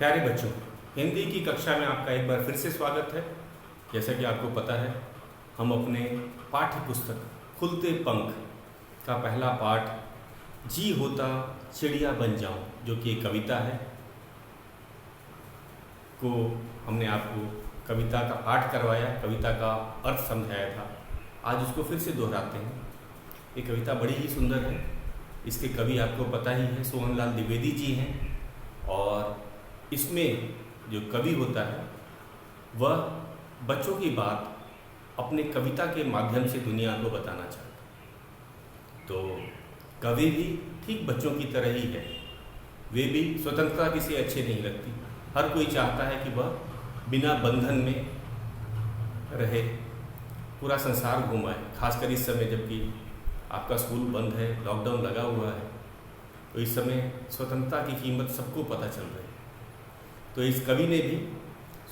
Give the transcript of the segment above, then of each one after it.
प्यारे बच्चों, हिंदी की कक्षा में आपका एक बार फिर से स्वागत है। जैसा कि आपको पता है, हम अपने पाठ्य पुस्तक खुलते पंख का पहला पाठ जी होता चिड़िया बन जाऊं, जो कि एक कविता है, को हमने आपको कविता का पाठ करवाया, कविता का अर्थ समझाया था। आज उसको फिर से दोहराते हैं। ये कविता बड़ी ही सुंदर है। इसके कवि आपको पता ही है, सोहनलाल द्विवेदी जी हैं। और इसमें जो कवि होता है वह बच्चों की बात अपने कविता के माध्यम से दुनिया को बताना चाहता है। तो कवि भी ठीक बच्चों की तरह ही है। वे भी स्वतंत्रता किसी अच्छी नहीं लगती। हर कोई चाहता है कि वह बिना बंधन में रहे, पूरा संसार घुमाए। खासकर इस समय जबकि आपका स्कूल बंद है, लॉकडाउन लगा हुआ है, तो इस समय स्वतंत्रता की कीमत सबको पता चल रही है। तो इस कवि ने भी,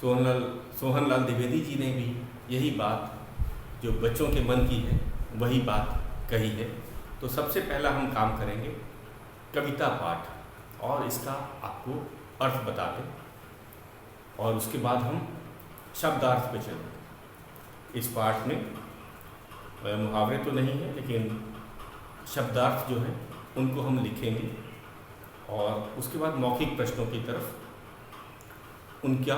सोहनलाल द्विवेदी जी ने भी यही बात जो बच्चों के मन की है वही बात कही है। तो सबसे पहला हम काम करेंगे कविता पाठ और इसका आपको अर्थ बताते, और उसके बाद हम शब्दार्थ पे चलेंगे। इस पाठ में मुहावरे तो नहीं है, लेकिन शब्दार्थ जो है उनको हम लिखेंगे और उसके बाद मौखिक प्रश्नों की तरफ उनका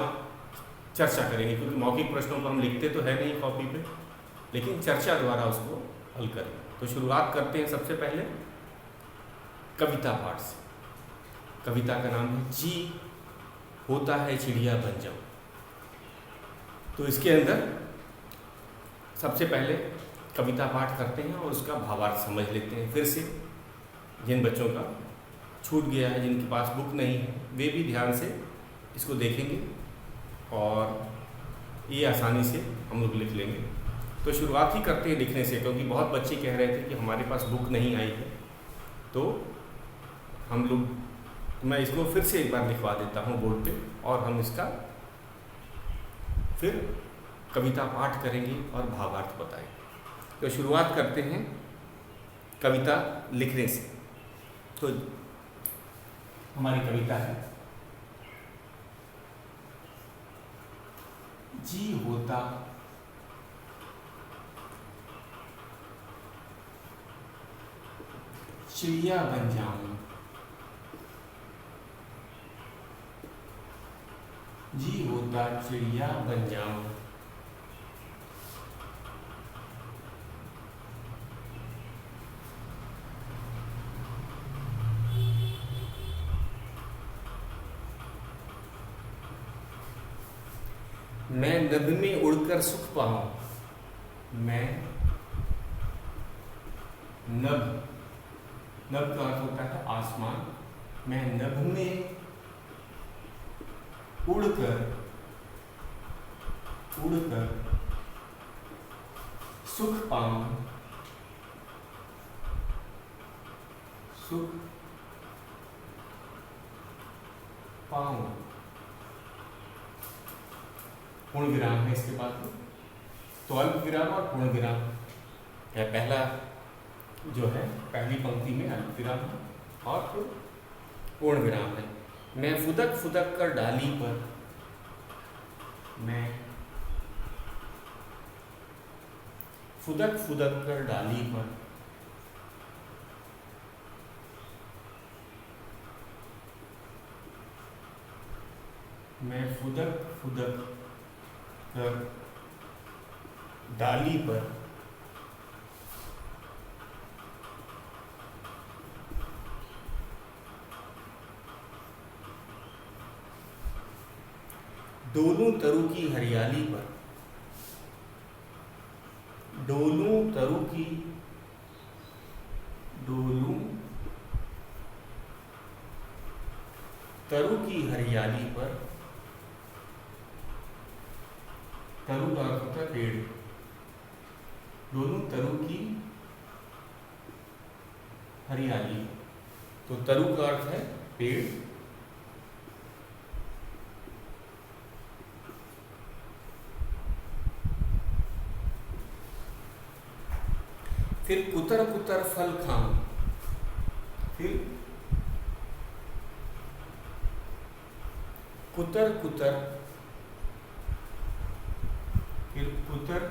चर्चा करेंगे। क्योंकि मौखिक प्रश्नों को हम लिखते तो है नहीं कॉपी पे, लेकिन चर्चा द्वारा उसको हल करेंगे। तो शुरुआत करते हैं सबसे पहले कविता पाठ से। कविता का नाम है जी होता है चिड़िया बन जाऊं। तो इसके अंदर सबसे पहले कविता पाठ करते हैं और उसका भावार्थ समझ लेते हैं। फिर से जिन बच्चों का छूट गया है, जिनके पास बुक नहीं है, वे भी ध्यान से इसको देखेंगे और ये आसानी से हम लोग लिख लेंगे। तो शुरुआत ही करते हैं लिखने से, क्योंकि बहुत बच्चे कह रहे थे कि हमारे पास बुक नहीं आई है। तो हम लोग, मैं इसको फिर से एक बार लिखवा देता हूँ बोर्ड पे, और हम इसका फिर कविता पाठ करेंगे और भावार्थ बताएंगे। तो शुरुआत करते हैं कविता लिखने से। तो हमारी कविता है जी होता चिड़िया बन जाऊं, जी होता चिड़िया बन जाऊं, मैं नभ में उड़कर सुख पाऊं। मैं नभ, नभ का अर्थ होता है आसमान। मैं नभ में उड़कर सुख पाऊं, सुख पाऊं। पूर्ण विराम है इसके बाद में, तो अल्प विराम और पूर्ण विराम है। पहला जो है, पहली पंक्ति में अल्प विराम है और फिर पूर्ण विराम है। मैं फुदक फुदक कर डाली पर, मैं फुदक फुदक कर डाली पर, मैं फुदक फुदक कर डाली पर डोलूं तरु की हरियाली पर, डोलूं तरु की, डोलूं तरु की हरियाली पर, तरु का अर्थ होता है पेड़। डोलूं तरु की हरियाली, तो तरु का अर्थ है पेड़। फिर कुतर कुतर फल खाऊं, फिर कुतर कुतर, फिर कुतर,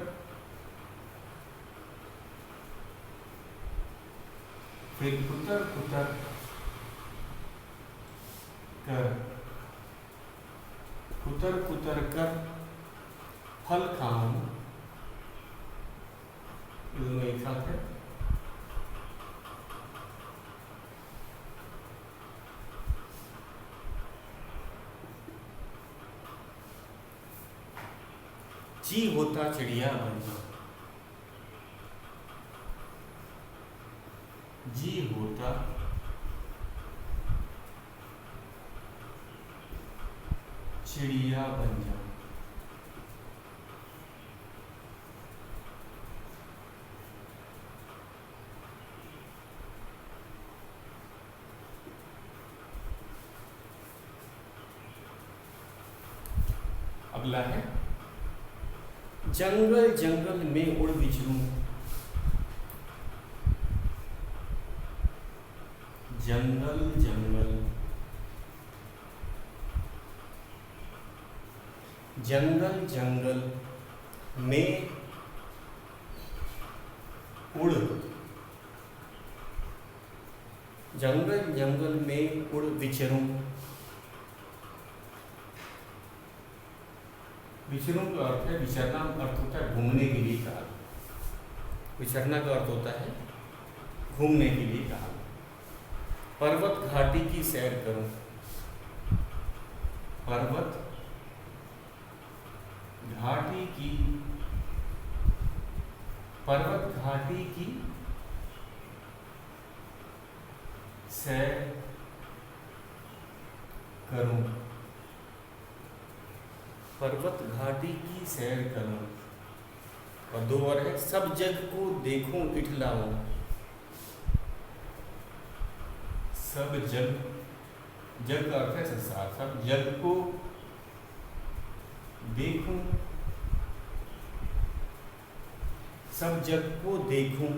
फिर कुतर कुतर कर, कुतर कुतर कर फल खाऊं, दोनों एक साथ है। जी होता चिड़िया बन जाऊं, जी होता चिड़िया बन जाऊं। अगला है जंगल जंगल में उड़ विचरूं, जंगल जंगल, जंगल जंगल में उड़, जंगल जंगल में उड़ विचरूं। विचरूं का अर्थ है, विचरना अर्थ होता है घूमने के लिए कहा। विचरना का अर्थ होता है घूमने के लिए कहा। पर्वत घाटी की सैर करूं, पर्वत घाटी की, पर्वत घाटी की सैर करूं, पर्वत घाटी की सैर करूं। और दो और है, सब जग को देखूं इठलाऊं, सब जग, जग का अर्थ है संसार, सब जग को देखूं, सब जग को देखूं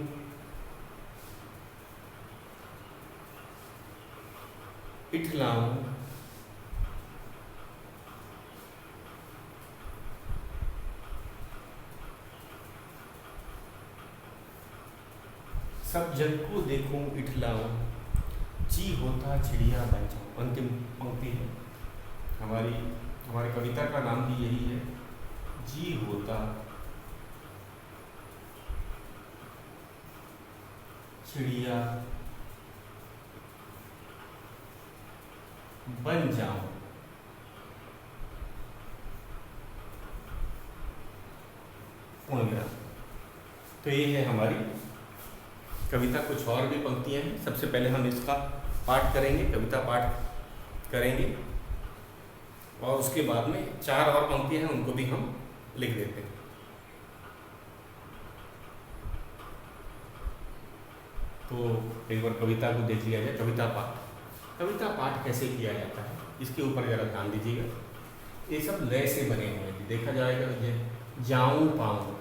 इठलाऊं। सब जग को देखूं इठलाऊं, जी होता चिड़िया बन जाऊं। अंतिम पंक्ति है हमारी कविता का नाम भी यही है, जी होता चिड़िया बन जाऊं। पूर्ण विराम। तो ये है हमारी कविता। कुछ और भी पंक्तियां हैं। सबसे पहले हम इसका पाठ करेंगे, कविता पाठ करेंगे, और उसके बाद में चार और पंक्तियां हैं, उनको भी हम लिख देते हैं। तो एक बार कविता को देख लिया जाए। कविता पाठ, कविता पाठ कैसे किया जाता है इसके ऊपर ज़रा ध्यान दीजिएगा। ये सब लय से बने हुए हैं, देखा जाएगा। जाऊं पाऊं,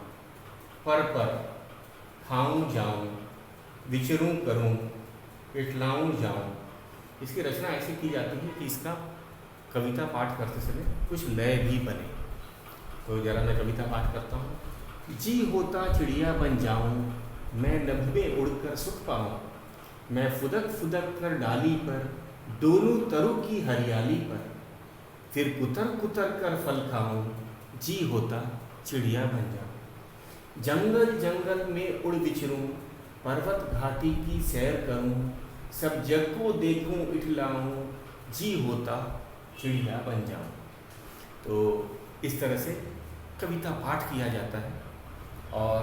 पर खाऊं जाऊं, विचरूं करूं, इठलाऊं जाऊं। इसकी रचना ऐसे की जाती है कि इसका कविता पाठ करते समय कुछ लय भी बने। तो जरा मैं कविता पाठ करता हूँ। जी होता चिड़िया बन जाऊं, मैं नभ में उड़कर सुख पाऊं, मैं फुदक फुदक कर डाली पर, दोनों तरु की हरियाली पर, फिर कुतर कुतर कर फल खाऊं, जी होता चिड़िया बन जाऊं। जंगल जंगल में उड़ विचरूं, पर्वत घाटी की सैर करूं, सब जग को देखूं इठलाऊं, जी होता चिड़िया बन जाऊं। तो इस तरह से कविता पाठ किया जाता है, और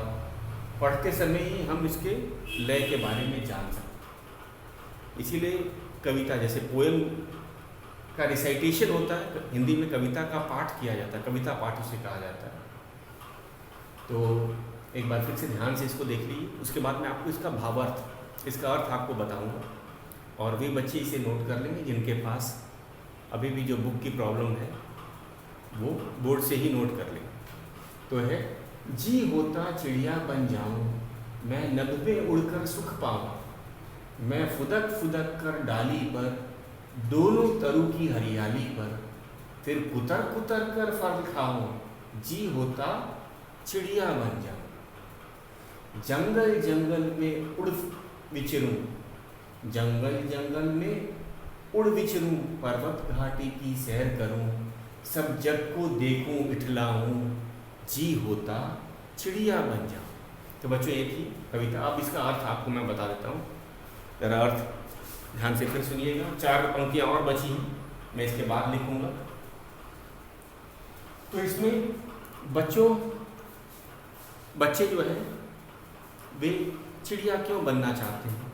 पढ़ते समय ही हम इसके लय के बारे में जान सकते हैं। इसीलिए कविता, जैसे पोएम का रिसाइटेशन होता है, हिंदी में कविता का पाठ किया जाता है, कविता पाठ उसे कहा जाता है। तो एक बार फिर से ध्यान से इसको देख लीजिए, उसके बाद मैं आपको इसका भावार्थ, इसका अर्थ आपको बताऊंगा, और वे बच्चे इसे नोट कर लेंगे जिनके पास अभी भी जो बुक की प्रॉब्लम है वो बोर्ड से ही नोट कर लेंगे। तो है, जी होता चिड़िया बन जाऊं, मैं नभ में उड़कर सुख पाऊं, मैं फुदक फुदक कर डाली पर, दोनों तरु की हरियाली पर, फिर कुतर कुतर कर फल खाऊं, जी होता चिड़िया बन जाऊं। जंगल जंगल में उड़ विचरूं, जंगल जंगल में उड़ विचरूं, पर्वत घाटी की सैर करूं, सब जग को देखूं इठलाऊं, जी होता चिड़िया बन जाऊं। तो बच्चों एक ही कविता, अब इसका अर्थ आपको मैं बता देता हूँ, जरा अर्थ ध्यान से फिर सुनिएगा। 4 पंक्तियाँ और बची हैं, मैं इसके बाद लिखूंगा। तो इसमें बच्चे जो हैं वे चिड़िया क्यों बनना चाहते हैं?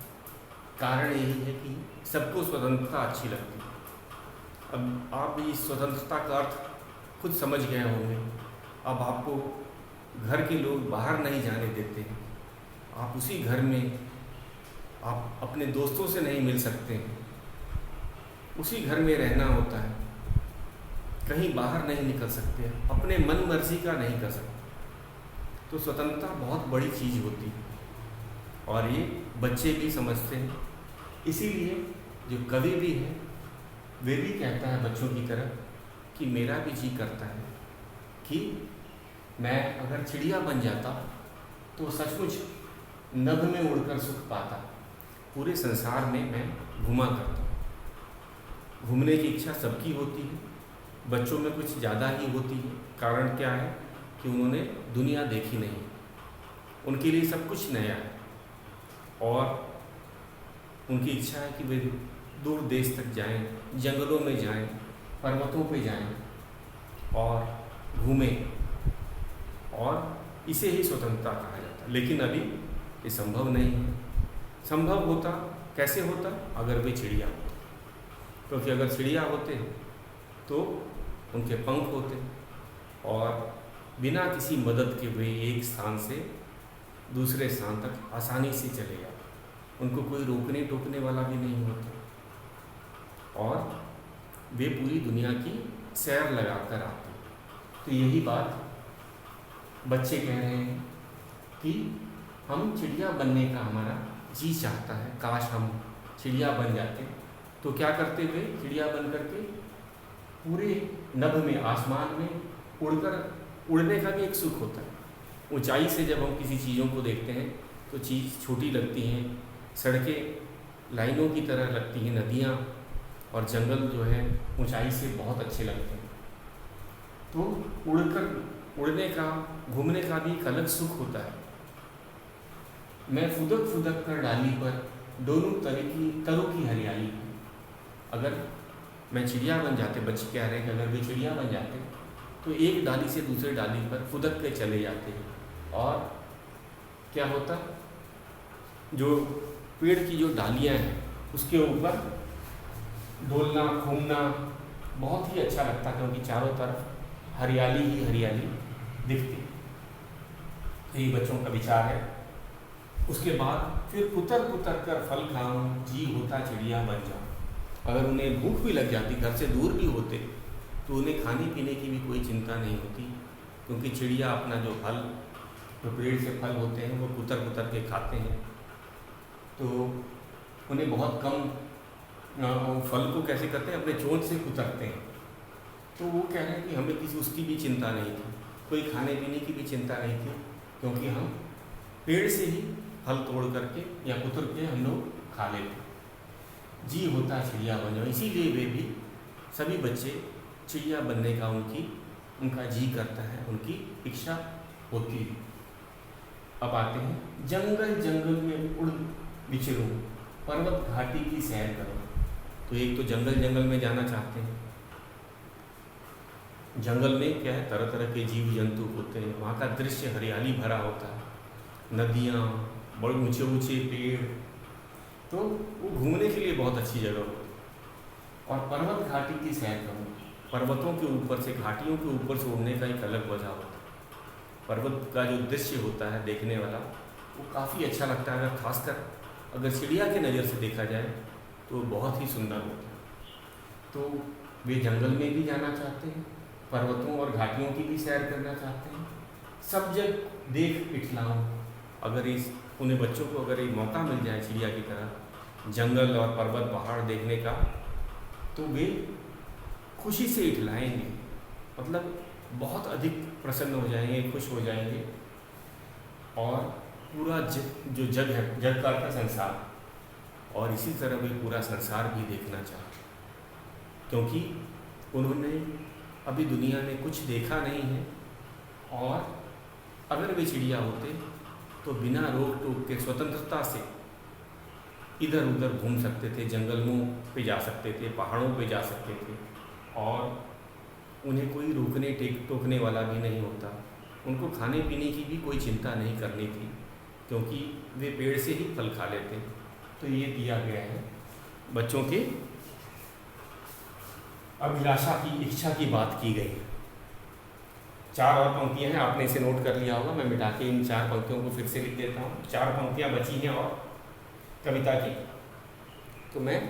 कारण यही है कि सबको स्वतंत्रता अच्छी लगती है। अब आप भी इस स्वतंत्रता का अर्थ खुद समझ गए होंगे। अब आपको घर के लोग बाहर नहीं जाने देते हैं, आप उसी घर में आप अपने दोस्तों से नहीं मिल सकते हैं, उसी घर में रहना होता है, कहीं बाहर नहीं निकल सकते, अपने मन मर्जी का नहीं कर सकते। तो स्वतंत्रता बहुत बड़ी चीज़ होती है और ये बच्चे भी समझते हैं। इसीलिए जो कवि भी है वे भी कहता है बच्चों की तरह कि मेरा भी जी करता है कि मैं अगर चिड़िया बन जाता तो सचमुच नभ में उड़कर सुख पाता, पूरे संसार में मैं घूमा करता। घूमने की इच्छा सबकी होती है, बच्चों में कुछ ज़्यादा ही होती है। कारण क्या है कि उन्होंने दुनिया देखी नहीं, उनके लिए सब कुछ नया है और उनकी इच्छा है कि वे दूर देश तक जाएं, जंगलों में जाएं, पर्वतों पे जाएं और घूमें, और इसे ही स्वतंत्रता कहा जाता है। लेकिन अभी ये संभव नहीं है। संभव होता कैसे होता? अगर वे चिड़िया होते, क्योंकि अगर चिड़िया होते तो उनके पंख होते और बिना किसी मदद के वे एक स्थान से दूसरे स्थान तक आसानी से चले जाते, उनको कोई रोकने टोकने वाला भी नहीं होता और वे पूरी दुनिया की सैर लगा कर आते। तो यही बात बच्चे कह रहे हैं कि हम चिड़िया बनने का हमारा जी चाहता है, काश हम चिड़िया बन जाते। तो क्या करते हुए चिड़िया बन करके पूरे नभ में, आसमान में उड़ने का भी एक सुख होता है। ऊंचाई से जब हम किसी चीज़ों को देखते हैं तो चीज़ छोटी लगती हैं, सड़कें लाइनों की तरह लगती हैं, नदियाँ और जंगल जो है ऊंचाई से बहुत अच्छे लगते हैं। तो उड़ने का, घूमने का भी एक अलग सुख होता है। मैं फुदक फुदक कर डाली पर दोनों तरों की हरियाली। अगर मैं चिड़िया बन जाते, बच्चे कह रहे हैं कि अगर वे चिड़िया बन जाते तो एक डाली से दूसरे डाली पर फुदक के चले जाते और क्या होता, जो पेड़ की जो डालियां हैं उसके ऊपर डोलना, घूमना बहुत ही अच्छा लगता, क्योंकि चारों तरफ हरियाली ही हरियाली दिखती। तो ये बच्चों का विचार है। उसके बाद फिर कुतर कुतर कर फल खाऊं, जी होता चिड़िया बन जाऊं। अगर उन्हें भूख भी लग जाती, घर से दूर भी होते, तो उन्हें खाने पीने की भी कोई चिंता नहीं होती, क्योंकि चिड़िया अपना जो पेड़ से फल होते हैं वो कुतर कुतर के खाते हैं। तो उन्हें बहुत कम फल को कैसे करते हैं, अपने चोंच से कुतरते हैं। तो वो कह रहे हैं कि हमें किसी उसकी भी चिंता नहीं थी, कोई खाने पीने की भी चिंता नहीं थी, क्योंकि हम पेड़ से ही फल तोड़ करके या कुतर के हम लोग खा लेते। जी होता चिड़िया बन जाओ। इसीलिए वे भी, सभी बच्चे चिड़िया बनने का उनका जी करता है, उनकी इच्छा होती है। अब आते हैं जंगल जंगल में उड़ विचरूं, पर्वत घाटी की सैर करूं। तो एक तो जंगल जंगल में जाना चाहते हैं। जंगल में क्या है, तरह तरह के जीव जंतु होते हैं, वहाँ का दृश्य हरियाली भरा होता है, नदियाँ, बड़े ऊंचे ऊंचे पेड़, तो वो घूमने के लिए बहुत अच्छी जगह होती है। और पर्वत घाटी की सैर करूँ, पर्वतों के ऊपर से, घाटियों के ऊपर से उड़ने का एक अलग मजा होता है। पर्वत का जो दृश्य होता है देखने वाला, वो काफ़ी अच्छा लगता है। अगर खासकर अगर चिड़िया की नज़र से देखा जाए तो बहुत ही सुंदर होता है। तो वे जंगल में भी जाना चाहते हैं, पर्वतों और घाटियों की भी सैर करना चाहते हैं। सब जग देख इठलाऊं, अगर उन्हें बच्चों को अगर एक मौका मिल जाए चिड़िया की तरह जंगल और पर्वत पहाड़ देखने का, तो वे खुशी से इठलाएंगे, मतलब बहुत अधिक प्रसन्न हो जाएंगे, खुश हो जाएंगे। और पूरा जो जग है, जग का अर्थ है संसार, और इसी तरह वे पूरा संसार भी देखना चाहते, क्योंकि उन्होंने अभी दुनिया में कुछ देखा नहीं है। और अगर वे चिड़िया होते तो बिना रोक टोक के स्वतंत्रता से इधर उधर घूम सकते थे, जंगलों पे जा सकते थे, पहाड़ों पे जा सकते थे, और उन्हें कोई रोकने टोकने वाला भी नहीं होता। उनको खाने पीने की भी कोई चिंता नहीं करनी थी, क्योंकि वे पेड़ से ही फल खा लेते। तो ये दिया गया है बच्चों के अभिलाषा की, इच्छा की बात की गई है। 4 और पंक्तियाँ हैं, आपने इसे नोट कर लिया होगा। मैं मिटा के इन 4 पंक्तियों को फिर से लिख देता हूँ। 4 पंक्तियाँ बची हैं और कविता की, तो मैं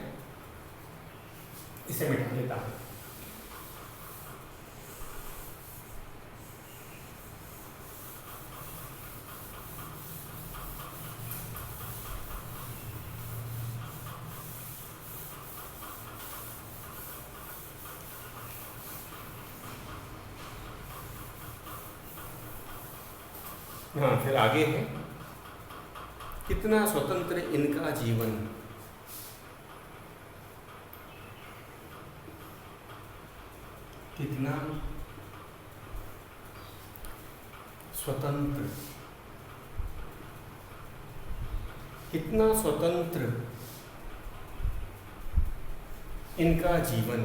इसे मिटा लेता हूँ। हाँ, फिर आगे है, कितना स्वतंत्र इनका जीवन, कितना स्वतंत्र, कितना स्वतंत्र इनका जीवन,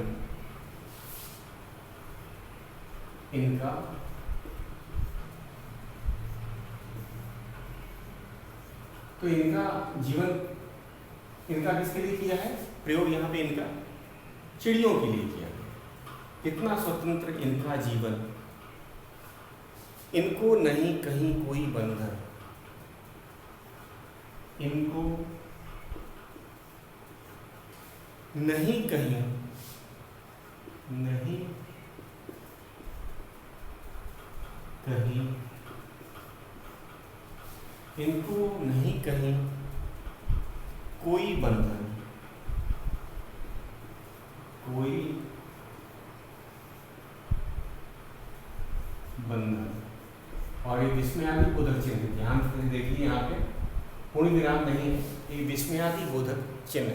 इनका तो इनका जीवन, इनका किसके लिए किया है प्रयोग यहाँ पे? इनका चिड़ियों के लिए किया है। कितना स्वतंत्र इनका जीवन, इनको नहीं कहीं कोई बंधन, इनको नहीं कहीं, नहीं कहीं, इनको नहीं कहीं कोई बंधन, कोई बंधन। और ये विस्मयादि बोधक चिन्ह, ध्यान से देखिए, यहाँ पे पूर्ण विराम नहीं है, ये विस्मयादि बोधक चिन्ह।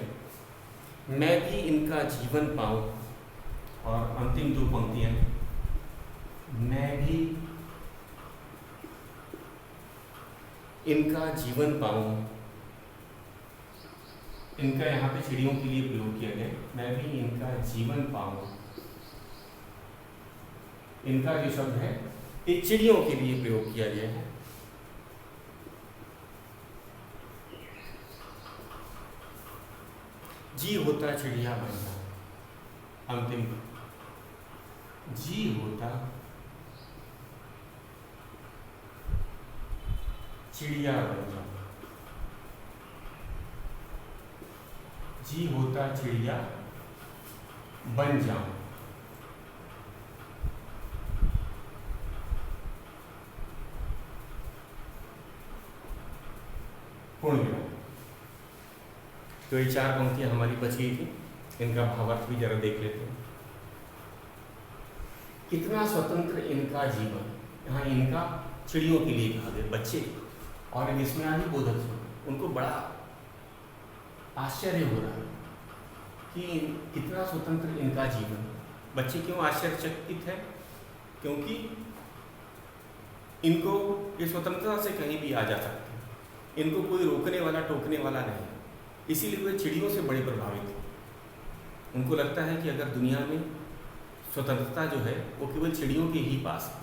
मैं भी इनका जीवन पाऊं, और अंतिम 2 पंक्तियां, मैं भी इनका जीवन पाऊं। इनका यहाँ पे चिड़ियों के लिए प्रयोग किया गया, मैं भी इनका जीवन पाऊं। इनका जो शब्द है ये चिड़ियों के लिए प्रयोग किया गया है। जी होता चिड़िया बन जाऊं, अंतिम, जी होता चिड़िया बन जाऊं, जी होता चिड़िया बन जाऊं। पूर्ण विराम। तो ये 4 पंक्तियां हमारी बच गई थी, इनका भावार्थ भी जरा देख लेते हैं। कितना स्वतंत्र इनका जीवन, यहाँ इनका चिड़ियों के लिए कहा गया, बच्चे। और इसमें आदि बोधक, उनको बड़ा आश्चर्य हो रहा है कि कितना स्वतंत्र इनका जीवन। बच्चे क्यों आश्चर्यचकित है? क्योंकि इनको ये स्वतंत्रता से कहीं भी आ जा सकते हैं, इनको कोई रोकने वाला टोकने वाला नहीं, इसीलिए वे चिड़ियों से बड़े प्रभावित हैं। उनको लगता है कि अगर दुनिया में स्वतंत्रता जो है वो केवल चिड़ियों के ही पास है,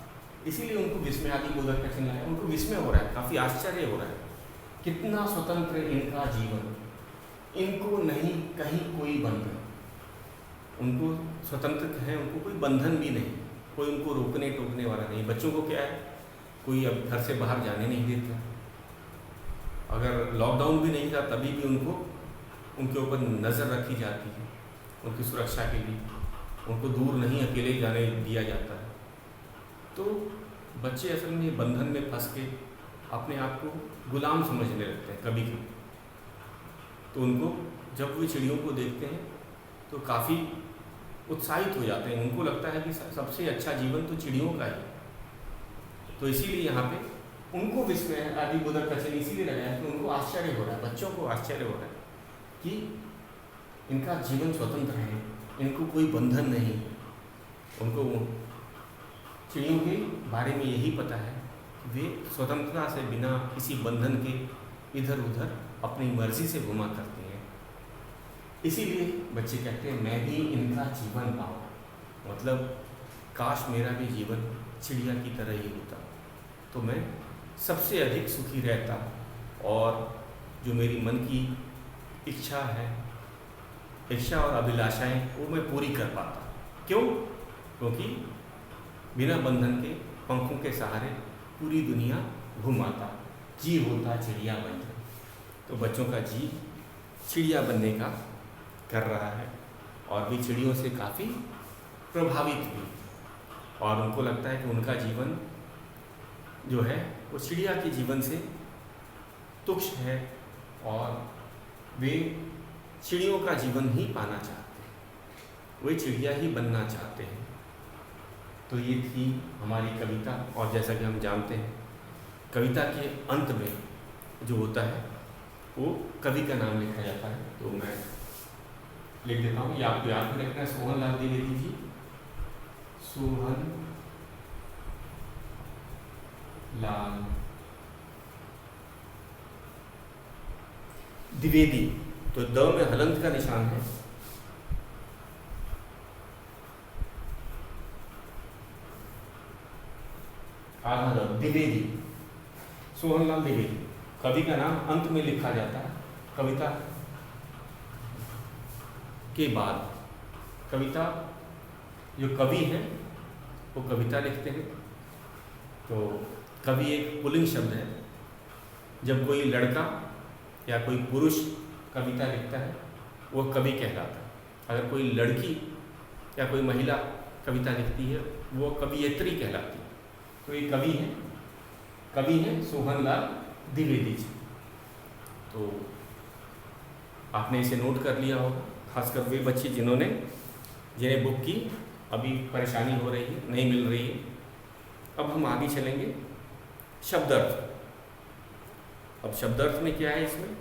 इसीलिए उनको विस्मयादि बोधक का चिन्ह है। उनको विस्मय हो रहा है, काफ़ी आश्चर्य हो रहा है, कितना स्वतंत्र इनका जीवन, इनको नहीं कहीं कोई बंधन। उनको स्वतंत्र है, उनको कोई बंधन भी नहीं, कोई उनको रोकने टोकने वाला नहीं। बच्चों को क्या है, कोई अब घर से बाहर जाने नहीं देता। अगर लॉकडाउन भी नहीं था तभी भी उनको उनके ऊपर नज़र रखी जाती है, उनकी सुरक्षा के लिए उनको दूर नहीं अकेले जाने दिया जाता है। तो बच्चे असल में बंधन में फंस के अपने आप को गुलाम समझने लगते हैं कभी कभी। तो उनको जब वे चिड़ियों को देखते हैं तो काफ़ी उत्साहित हो जाते हैं। उनको लगता है कि सबसे अच्छा जीवन तो चिड़ियों का ही। तो इसीलिए यहाँ पे उनको विस्मय आदि बोधक वचन इसीलिए लगाया कि उनको आश्चर्य हो रहा है, बच्चों को आश्चर्य हो रहा है कि इनका जीवन स्वतंत्र है, इनको कोई बंधन नहीं। उनको चिड़ियों के बारे में यही पता है, वे स्वतंत्रता से बिना किसी बंधन के इधर उधर अपनी मर्जी से घुमा करते हैं। इसीलिए बच्चे कहते हैं मैं भी इनका जीवन पाऊँ, मतलब काश मेरा भी जीवन चिड़िया की तरह ही होता तो मैं सबसे अधिक सुखी रहता और जो मेरी मन की इच्छा है, इच्छा और अभिलाषाएं वो मैं पूरी कर पाता। क्यों? क्योंकि बिना बंधन के पंखों के सहारे पूरी दुनिया घुमाता, जी होता चिड़िया बन जाए। तो बच्चों का जी चिड़िया बनने का कर रहा है और भी चिड़ियों से काफ़ी प्रभावित भी, और उनको लगता है कि उनका जीवन जो है वो चिड़िया के जीवन से तुच्छ है और वे चिड़ियों का जीवन ही पाना चाहते हैं, वे चिड़िया ही बनना चाहते हैं। तो ये थी हमारी कविता। और जैसा कि हम जानते हैं कविता के अंत में जो होता है वो कवि का नाम लिखा जाता है। तो मैं लिख देता हूँ, ये आपको याद में रखना है। सोहन लाल द्विवेदी जी, सोहन लाल द्विवेदी। तो द में हलंत का निशान है, आधा द, द्विवेदी, सोहनलाल द्विवेदी। कवि का नाम अंत में लिखा जाता है कविता के बाद। कविता जो कवि हैं वो कविता लिखते हैं। तो कवि एक पुल्लिंग शब्द है। जब कोई लड़का या कोई पुरुष कविता लिखता है वो कवि कहलाता है। अगर कोई लड़की या कोई महिला कविता लिखती है वो कवियत्री कहलाती है। तो ये कवि हैं सोहनलाल द्विवेदी जी। तो आपने इसे नोट कर लिया होगा, खासकर वे बच्चे जिन्हें बुक की अभी परेशानी हो रही है, नहीं मिल रही है। अब हम आगे चलेंगे शब्दार्थ। अब शब्दार्थ में क्या है, इसमें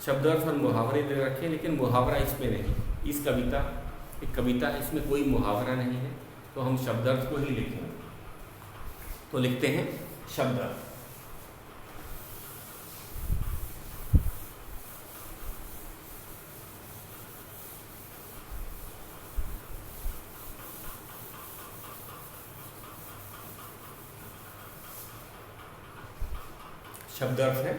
शब्दार्थ और मुहावरे दे रखे, लेकिन मुहावरा इसमें नहीं। इस एक कविता है, इसमें कोई मुहावरा नहीं है, तो हम शब्दार्थ को ही लिखेंगे। तो लिखते हैं शब्दार्थ। शब्दार्थ है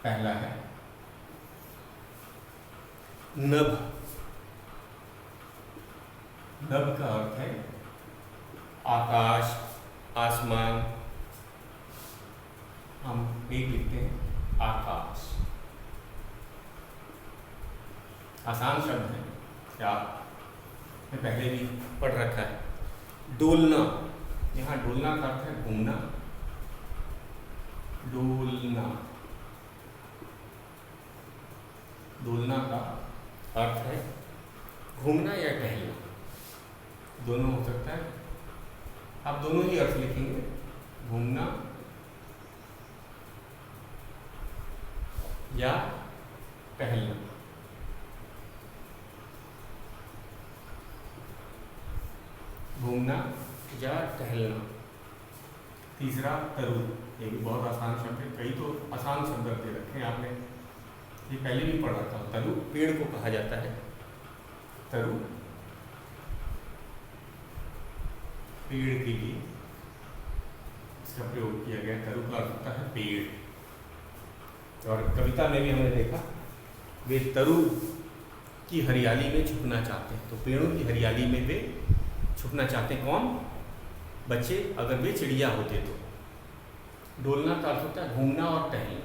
पहला है नभ। नभ का अर्थ है आकाश, आसमान। हम एक लिखते हैं आकाश। आसान शब्द है, क्या आपने पहले भी पढ़ रखा है। डोलना, यहाँ डोलना का अर्थ है घूमना। डोलना का अर्थ है घूमना या टहलना, दोनों हो सकता है। आप दोनों ही अर्थ लिखेंगे, घूमना या टहलना। घूमना या टहलना। तीसरा तरु, ये भी बहुत आसान शब्द है। कई तो आसान शब्द दे रखे हैं आपने, ये पहले भी पढ़ा था। तरु पेड़ को कहा जाता है, तरु पेड़ के लिए इसका प्रयोग किया गया। तरु का अर्थ होता है पेड़। और कविता में भी हमने देखा वे तरु की हरियाली में छुपना चाहते हैं। तो पेड़ों की हरियाली में वे छुपना चाहते हैं। कौन? बच्चे, अगर वे चिड़िया होते तो। डोलना का अर्थ होता है घूमना और टहलना।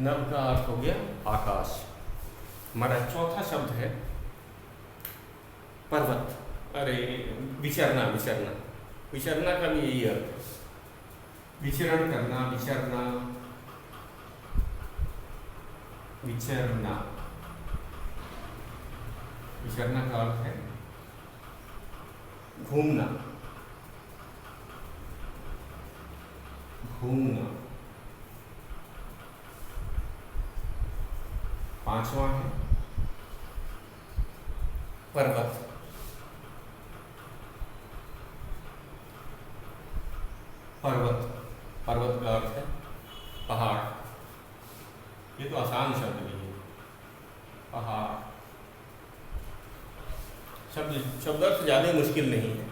नभ का अर्थ हो गया आकाश। हमारा चौथा शब्द है पर्वत। अरे विचरना। विचरना का भी यही अर्थ है, विचरण करना, विचरना, विचरना। विचरना का अर्थ है घूमना, घूमना। पांचवा है पर्वत, पर्वत, पर्वत का अर्थ है पहाड़। ये तो आसान शब्द भी है, पहाड़। शब्द अर्थ ज़्यादा मुश्किल नहीं है।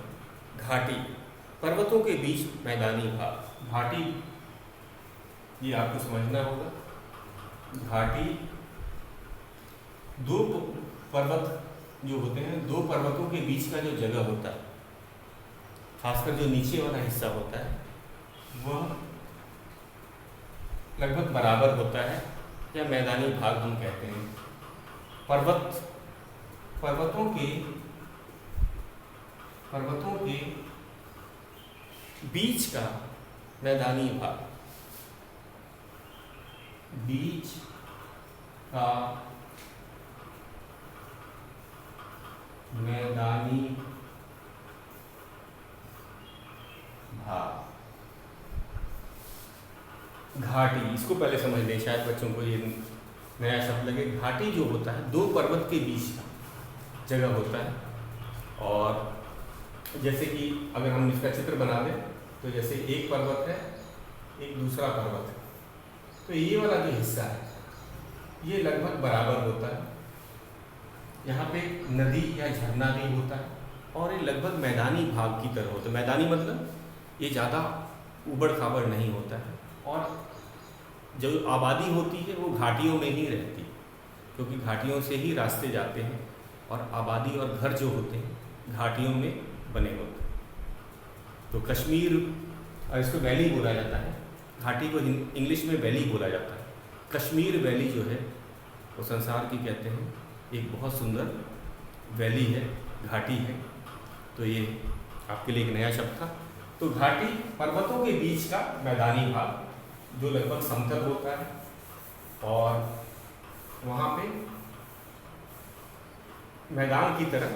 घाटी, पर्वतों के बीच मैदानी भाग। घाटी ये आपको समझना होगा। घाटी दो पर्वत जो होते हैं, दो पर्वतों के बीच का जो जगह होता है, खासकर जो नीचे वाला हिस्सा होता है, वह लगभग बराबर होता है, या मैदानी भाग हम कहते हैं। पर्वतों के बीच का मैदानी भाग, बीच का मैदानी भाग, घाटी। इसको पहले समझ लें, शायद बच्चों को ये नया शब्द लगे। घाटी जो होता है, दो पर्वत के बीच का जगह होता है। और जैसे कि अगर हम इसका चित्र बना दें, तो जैसे एक पर्वत है, एक दूसरा पर्वत है, तो ये वाला जो हिस्सा है ये लगभग बराबर होता है। यहाँ पे नदी या झरना भी होता है, और ये लगभग मैदानी भाग की तरह होता है। मैदानी मतलब ये ज़्यादा ऊबड़ खाबड़ नहीं होता है, और जो आबादी होती है वो घाटियों में ही रहती है, क्योंकि घाटियों से ही रास्ते जाते हैं, और आबादी और घर जो होते हैं घाटियों में बने होते हैं। तो कश्मीर, इसको वैली बोला जाता है, घाटी को इंग्लिश में वैली बोला जाता है। कश्मीर वैली जो है वो संसार की कहते हैं एक बहुत सुंदर वैली है, घाटी है। तो ये आपके लिए एक नया शब्द था। तो घाटी पर्वतों के बीच का मैदानी भाग जो लगभग समतल होता है, और वहाँ पे मैदान की तरह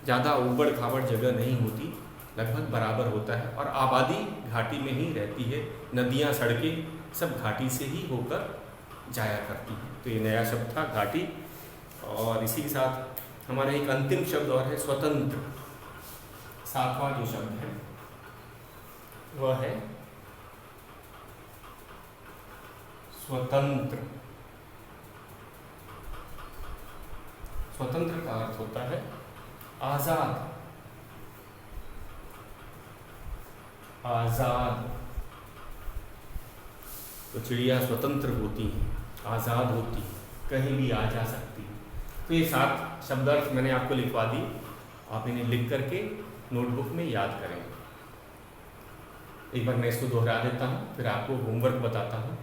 ज़्यादा ऊबड़ खाबड़ जगह नहीं होती, लगभग बराबर होता है, और आबादी घाटी में ही रहती है। नदियाँ, सड़कें सब घाटी से ही होकर जाया करती हैं। तो ये नया शब्द था घाटी। और इसी के साथ हमारा एक अंतिम शब्द और है स्वतंत्र। सातवां जो शब्द है वह है स्वतंत्र। स्वतंत्र का अर्थ होता है आजाद, आजाद। तो चिड़िया स्वतंत्र होती हैं, आज़ाद होती हैं, कहीं भी आ जा सकती हैं। तो ये 7 शब्दार्थ मैंने आपको लिखवा दी, आप इन्हें लिख करके नोटबुक में याद करें। एक बार मैं इसको दोहरा देता हूँ, फिर आपको होमवर्क बताता हूँ।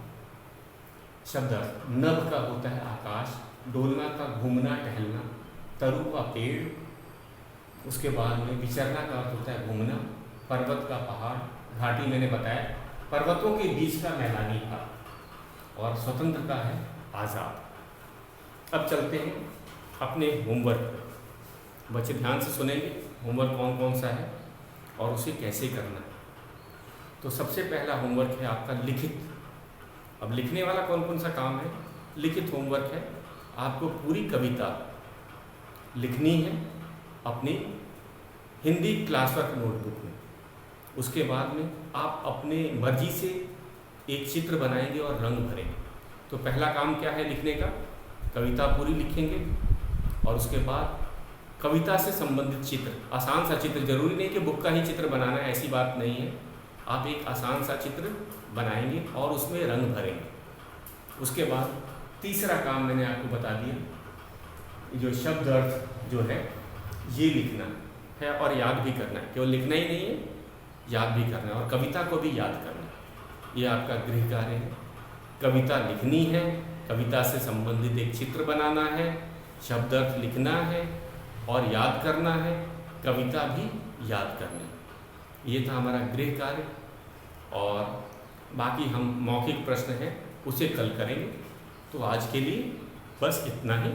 शब्दार्थ: नभ का होता है आकाश, डोलना का घूमना टहलना, तरु का पेड़, उसके बाद में विचरना का अर्थ होता है घूमना, पर्वत का पहाड़, घाटी मैंने बताया, पर्वतों के बीच का मैदानी भाग, और स्वतंत्र का है आज़ाद। अब चलते हैं अपने होमवर्क पर। बच्चे ध्यान से सुनेंगे होमवर्क कौन कौन सा है और उसे कैसे करना है। तो सबसे पहला होमवर्क है आपका लिखित। अब लिखने वाला कौन कौन सा काम है? लिखित होमवर्क है। आपको पूरी कविता लिखनी है अपनी हिंदी क्लास वर्क नोटबुक में। उसके बाद में आप अपने मर्जी से एक चित्र बनाएंगे और रंग भरेंगे। तो पहला काम क्या है लिखने का? कविता पूरी लिखेंगे, और उसके बाद कविता से संबंधित चित्र, आसान सा चित्र, जरूरी नहीं कि बुक का ही चित्र बनाना है, ऐसी बात नहीं है। आप एक आसान सा चित्र बनाएंगे और उसमें रंग भरेंगे। उसके बाद तीसरा काम मैंने आपको बता दिया, जो शब्द अर्थ जो है ये लिखना है और याद भी करना है। केवल लिखना ही नहीं है, याद भी करना है, और कविता को भी याद करना है। ये आपका गृह कार्य है। कविता लिखनी है, कविता से संबंधित एक चित्र बनाना है, शब्द अर्थ लिखना है और याद करना है, कविता भी याद करनी है। ये था हमारा गृह कार्य, और बाकी हम मौखिक प्रश्न हैं उसे कल करेंगे। तो आज के लिए बस इतना ही।